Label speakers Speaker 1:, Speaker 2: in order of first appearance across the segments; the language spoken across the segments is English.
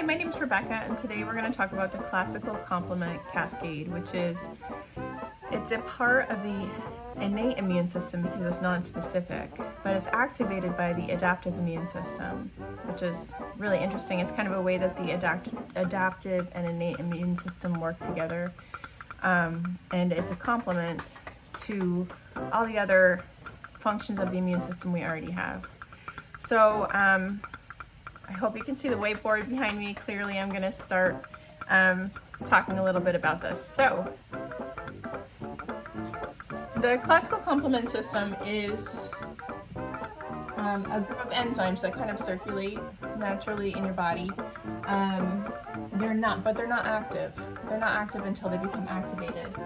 Speaker 1: my name is Rebecca, and today we're going to talk about the Classical Complement Cascade, which is, it's a part of the innate immune system because it's non-specific, but it's activated by the adaptive immune system, which is really interesting. It's kind of a way that the adaptive and innate immune system work together, and it's a complement to all the other functions of the immune system we already have. So I hope you can see the whiteboard behind me clearly. I'm going to start talking a little bit about this. So the classical complement system is a group of enzymes that kind of circulate naturally in your body. They're not active. They're not active until they become activated.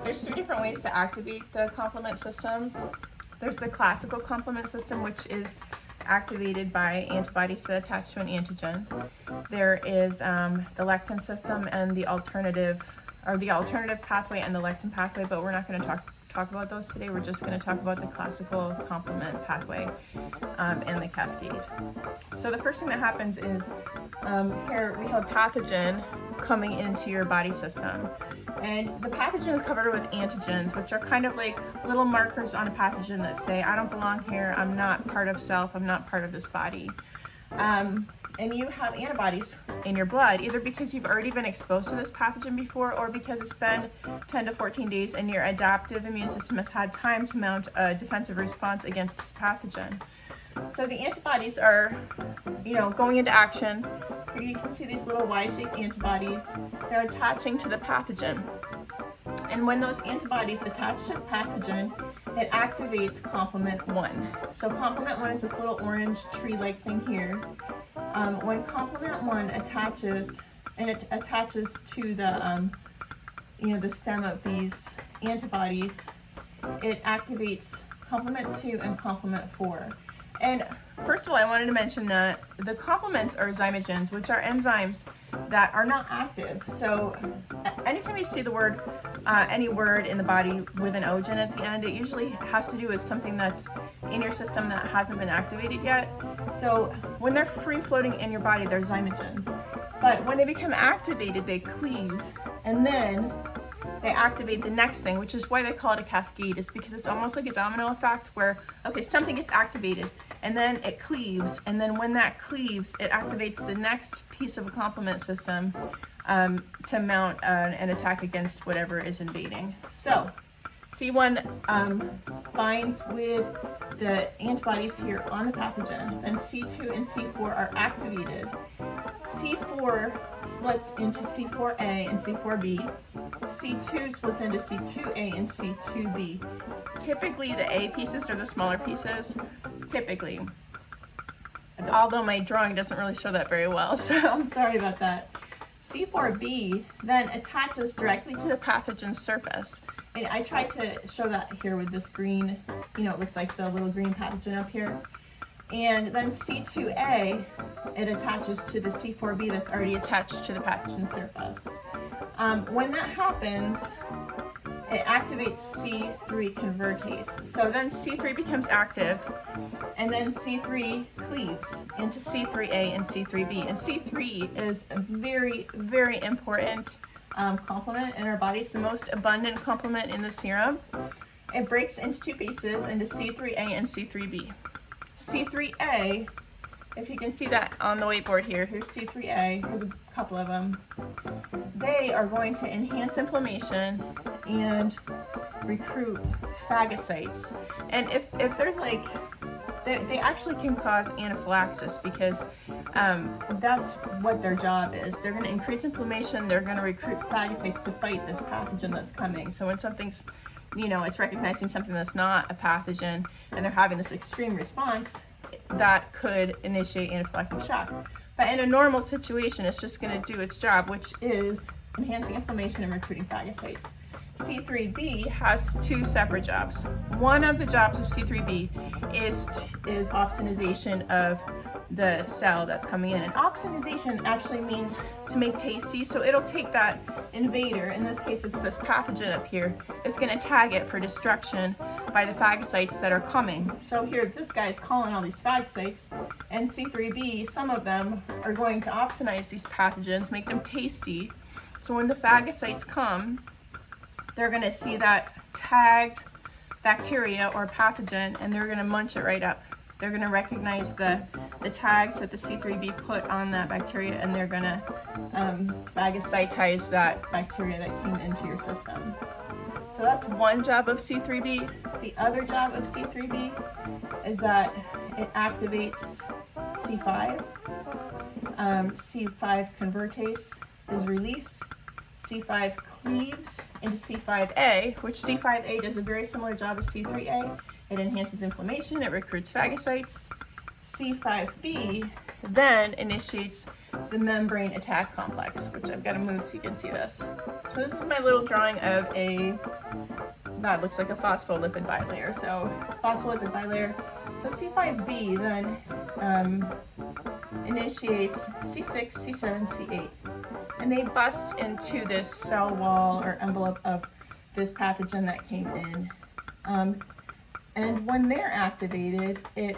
Speaker 1: There's three different ways to activate the complement system. There's the classical complement system, which is activated by antibodies that attach to an antigen. There is the lectin system and the alternative pathway and the lectin pathway, but we're not going to talk about those today. We're just going to talk about the classical complement pathway and the cascade. So the first thing that happens is here we have a pathogen coming into your body system. And the pathogen is covered with antigens, which are kind of like little markers on a pathogen that say, I don't belong here, I'm not part of self, I'm not part of this body. And you have antibodies in your blood, either because you've already been exposed to this pathogen before, or because it's been 10 to 14 days and your adaptive immune system has had time to mount a defensive response against this pathogen. So the antibodies are, going into action. Here you can see these little Y-shaped antibodies. They're attaching to the pathogen. And when those antibodies attach to the pathogen, it activates complement 1. So complement 1 is this little orange tree-like thing here. When complement 1 attaches, and it attaches to the, the stem of these antibodies, it activates complement 2 and complement 4. And first of all, I wanted to mention that the complements are zymogens, which are enzymes that are not active. So anytime you see the word, any word in the body with an ogen at the end, it usually has to do with something that's in your system that hasn't been activated yet. So when they're free floating in your body, they're zymogens. But when they become activated, they cleave, and then they activate the next thing, which is why they call it a cascade, is because it's almost like a domino effect where, okay, something gets activated and then it cleaves, and then when that cleaves, it activates the next piece of a complement system to mount an attack against whatever is invading. So C1 binds with the antibodies here on the pathogen, then C2 and C4 are activated. C4 splits into C4A and C4B. C2 splits into C2A and C2B. Typically, the A pieces are the smaller pieces. Typically. Although my drawing doesn't really show that very well, so I'm sorry about that. C4B then attaches directly to the pathogen's surface. And I tried to show that here with this green, it looks like the little green pathogen up here. And then C2A, it attaches to the C4B that's already attached to the pathogen surface. When that happens, it activates C3 convertase. So then C3 becomes active, and then C3 cleaves into C3A and C3B. And C3 is a very, very important complement in our bodies, the most abundant complement in the serum. It breaks into two pieces, into C3A and C3B. C3A, if you can see that on the whiteboard here, here's C3A, here's a couple of them. They are going to enhance inflammation and recruit phagocytes. And if there's they actually can cause anaphylaxis because that's what their job is. They're going to increase inflammation, they're going to recruit phagocytes to fight this pathogen that's coming. So when something's, it's recognizing something that's not a pathogen and they're having this extreme response, that could initiate anaphylactic shock. But in a normal situation, it's just going to do its job, which is enhancing inflammation and recruiting phagocytes. C3b has two separate jobs. One of the jobs of C3b is opsonization of the cell that's coming in. And opsonization actually means to make tasty, so it'll take that invader, in this case it's this pathogen up here, it's going to tag it for destruction by the phagocytes that are coming. So here, this guy's calling all these phagocytes, and C3b, some of them are going to opsonize these pathogens, make them tasty. So when the phagocytes come, they're going to see that tagged bacteria or pathogen, and they're going to munch it right up. They're going to recognize the tags that the C3b put on that bacteria, and they're going to phagocytize that bacteria that came into your system. So that's one job of C3b. The other job of C3b is that it activates C5. C5 convertase is released. C5 cleaves into C5a, which C5a does a very similar job as C3a. It enhances inflammation, it recruits phagocytes. C5b then initiates the membrane attack complex, which I've got to move so you can see this. So this is my little drawing of that looks like a phospholipid bilayer. So phospholipid bilayer. So C5b then initiates C6, C7, C8. And they bust into this cell wall or envelope of this pathogen that came in. And when they're activated, it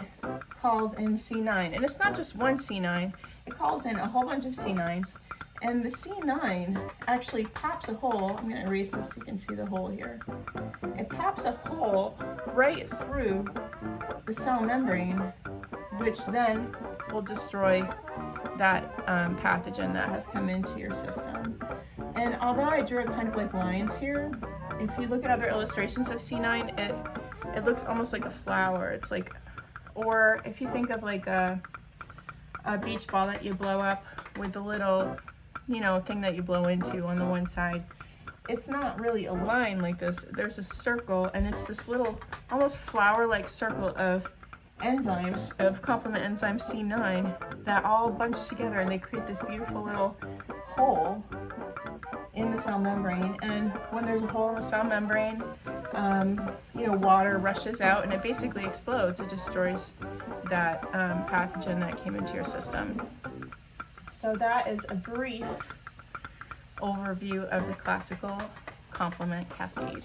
Speaker 1: calls in C9. And it's not just one C9, it calls in a whole bunch of C9s. And the C9 actually pops a hole. I'm going to erase this so you can see the hole here. It pops a hole right through the cell membrane, which then will destroy that pathogen that has come into your system. And although I drew it kind of like lines here, if you look at other illustrations of C9, it looks almost like a flower. It's like, or if you think of like a beach ball that you blow up with a little, thing that you blow into on the one side. It's not really a line like this. There's a circle, and it's this little, almost flower-like circle of enzymes, of complement enzyme C9, that all bunch together, and they create this beautiful little hole in the cell membrane. And when there's a hole in the cell membrane, water rushes out, and it basically explodes. It destroys that pathogen that came into your system. So that is a brief overview of the classical complement cascade.